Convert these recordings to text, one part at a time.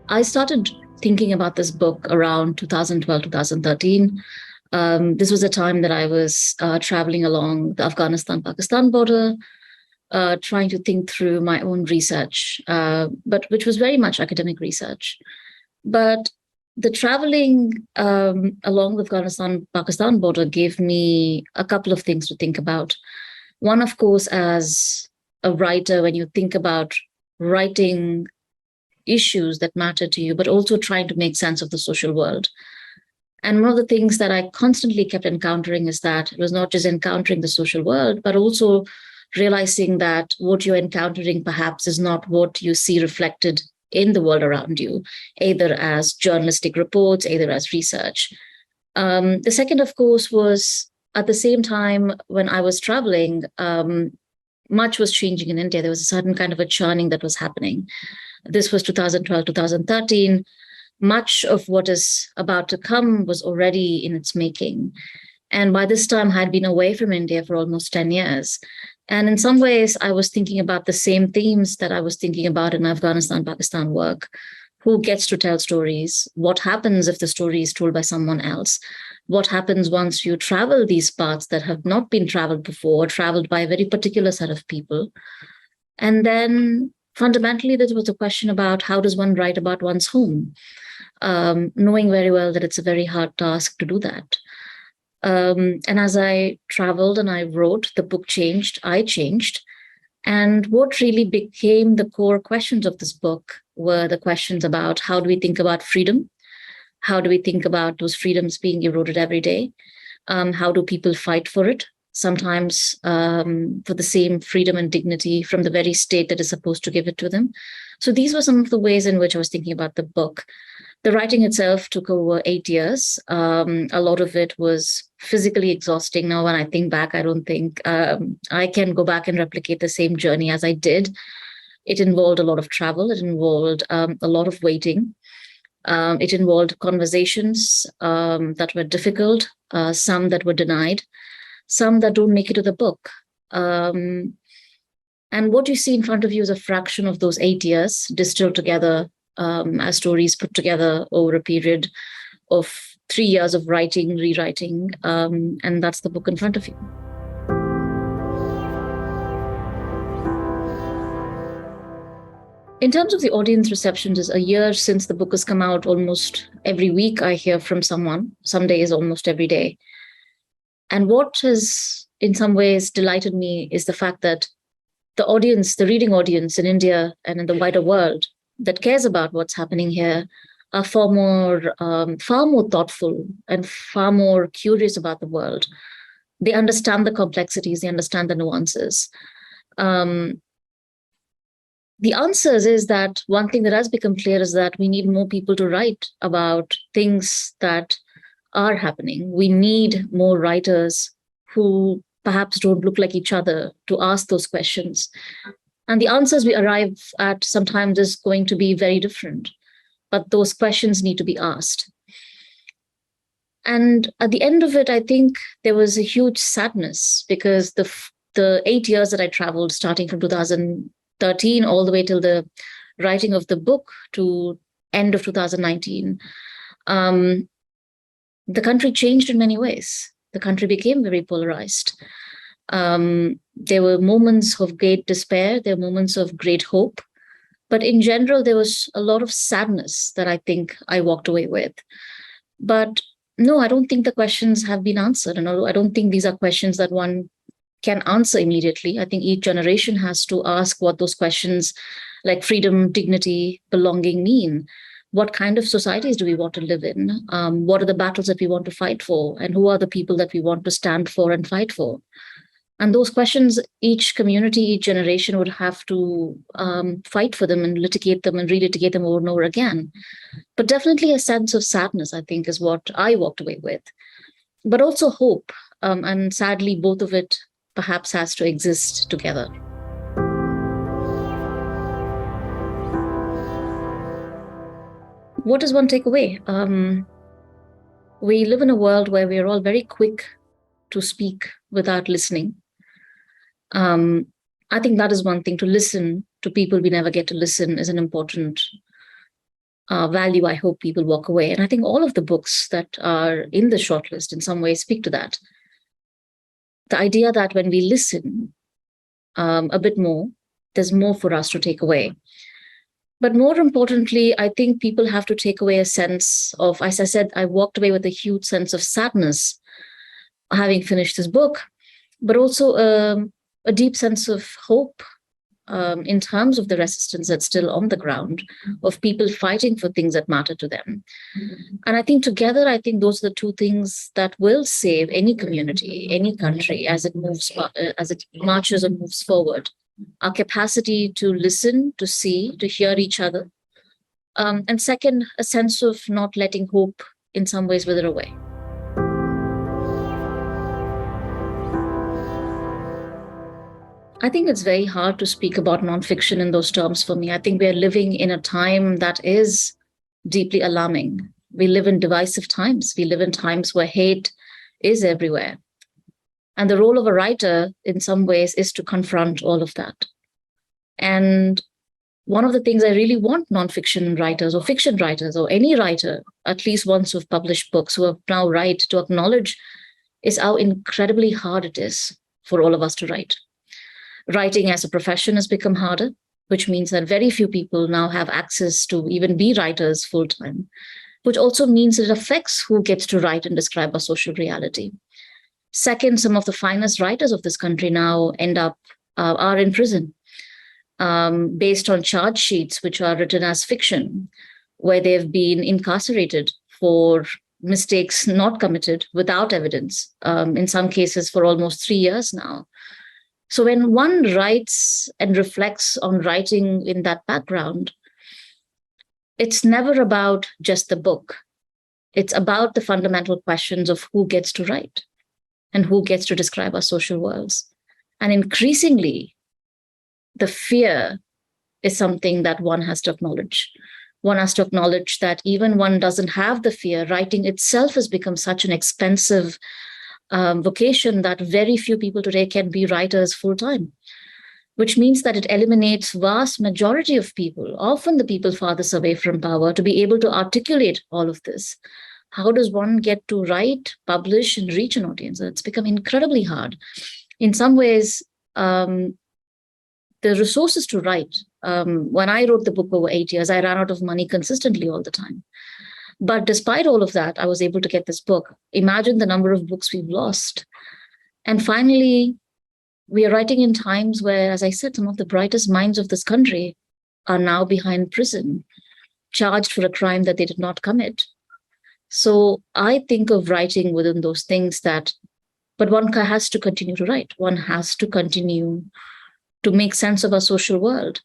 I started thinking about this book around 2012, 2013. This was a time that I was traveling along the Afghanistan-Pakistan border, trying to think through my own research, but which was very much academic research. But the traveling along the Afghanistan-Pakistan border gave me a couple of things to think about. One, of course, as a writer, when you think about writing issues that matter to you, but also trying to make sense of the social world. And one of the things that I constantly kept encountering is that it was not just encountering the social world, but also realizing that what you're encountering perhaps is not what you see reflected in the world around you, either as journalistic reports, either as research. The second, of course, was at the same time when I was traveling, much was changing in India. There was a certain kind of a churning that was happening. This was 2012, 2013. Much of what is about to come was already in its making. And by this time, I had been away from India for almost 10 years. And in some ways, I was thinking about the same themes that I was thinking about in my Afghanistan, Pakistan work. Who gets to tell stories? What happens if the story is told by someone else? What happens once you travel these paths that have not been traveled before, traveled by a very particular set of people? And then fundamentally, this was a question about how does one write about one's home, knowing very well that it's a very hard task to do that. And as I traveled and I wrote, the book changed, I changed. And what really became the core questions of this book were the questions about how do we think about freedom? How do we think about those freedoms being eroded every day? How do people fight for it? Sometimes for the same freedom and dignity from the very state that is supposed to give it to them. So these were some of the ways in which I was thinking about the book. The writing itself took over 8 years. A lot of it was physically exhausting. Now, when I think back, I don't think I can go back and replicate the same journey as I did. It involved a lot of travel. It involved a lot of waiting. It involved conversations that were difficult, some that were denied, some that don't make it to the book. And what you see in front of you is a fraction of those 8 years distilled together as stories put together over a period of 3 years of writing, rewriting, and that's the book in front of you. In terms of the audience receptions, is a year since the book has come out. Almost every week I hear from someone, some days almost every day. And what has in some ways delighted me is the fact that the audience, the reading audience in India and in the wider world that cares about what's happening here are far more thoughtful and far more curious about the world. They understand the complexities, they understand the nuances. The answers is that one thing that has become clear is that we need more people to write about things that are happening. We need more writers who perhaps don't look like each other to ask those questions. And the answers we arrive at sometimes is going to be very different, but those questions need to be asked. And at the end of it, I think there was a huge sadness because the 8 years that I traveled, starting from 2013 all the way till the writing of the book to end of 2019, the country changed in many ways. The country became very polarized. There were moments of great despair. There were moments of great hope. But in general, there was a lot of sadness that I think I walked away with. But no, I don't think the questions have been answered. And I don't think these are questions that one can answer immediately. I think each generation has to ask what those questions like freedom, dignity, belonging mean. What kind of societies do we want to live in? What are the battles that we want to fight for? And who are the people that we want to stand for and fight for? And those questions, each community, each generation would have to fight for them and litigate them and relitigate them over and over again. But definitely a sense of sadness, I think, is what I walked away with. But also hope. And sadly, both of it perhaps has to exist together. What does one take away? We live in a world where we are all very quick to speak without listening. I think that is one thing. To listen to people we never get to listen is an important value I hope people walk away. And I think all of the books that are in the shortlist in some way speak to that. The idea that when we listen a bit more, there's more for us to take away. But more importantly, I think people have to take away a sense of, as I said, I walked away with a huge sense of sadness having finished this book, but also a deep sense of hope in terms of the resistance that's still on the ground, of people fighting for things that matter to them. And I think together, I think those are the two things that will save any community, any country as it marches and moves forward. Our capacity to listen, to see, to hear each other. And second, a sense of not letting hope in some ways wither away. I think it's very hard to speak about nonfiction in those terms for me. I think we're living in a time that is deeply alarming. We live in divisive times. We live in times where hate is everywhere. And the role of a writer, in some ways, is to confront all of that. And one of the things I really want nonfiction writers or fiction writers or any writer, at least ones who've published books, who have now write, to acknowledge is how incredibly hard it is for all of us to write. Writing as a profession has become harder, which means that very few people now have access to even be writers full time, which also means it affects who gets to write and describe our social reality. Second, some of the finest writers of this country now are in prison based on charge sheets which are written as fiction, where they've been incarcerated for mistakes not committed without evidence, in some cases for almost 3 years now. So when one writes and reflects on writing in that background, it's never about just the book. It's about the fundamental questions of who gets to write and who gets to describe our social worlds. And increasingly, the fear is something that one has to acknowledge. One has to acknowledge that even one doesn't have the fear, writing itself has become such an expensive vocation that very few people today can be writers full time, which means that it eliminates vast majority of people, often the people farthest away from power, to be able to articulate all of this. How does one get to write, publish, and reach an audience? It's become incredibly hard. In some ways, the resources to write. When I wrote the book over 8 years, I ran out of money consistently all the time. But despite all of that, I was able to get this book. Imagine the number of books we've lost. And finally, we are writing in times where, as I said, some of the brightest minds of this country are now behind prison, charged for a crime that they did not commit. So I think of writing within those things but one has to continue to write. One has to continue to make sense of our social world.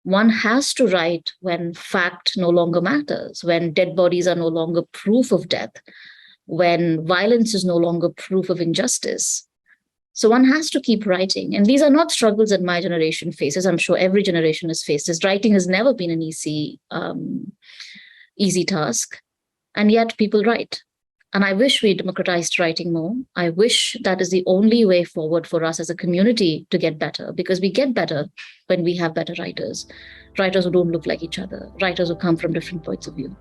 One has to write when fact no longer matters, when dead bodies are no longer proof of death, when violence is no longer proof of injustice. So one has to keep writing. And these are not struggles that my generation faces. I'm sure every generation has faced this. Writing has never been an easy task. And yet people write. And I wish we democratized writing more. I wish that is the only way forward for us as a community to get better, because we get better when we have better writers who don't look like each other, writers who come from different points of view.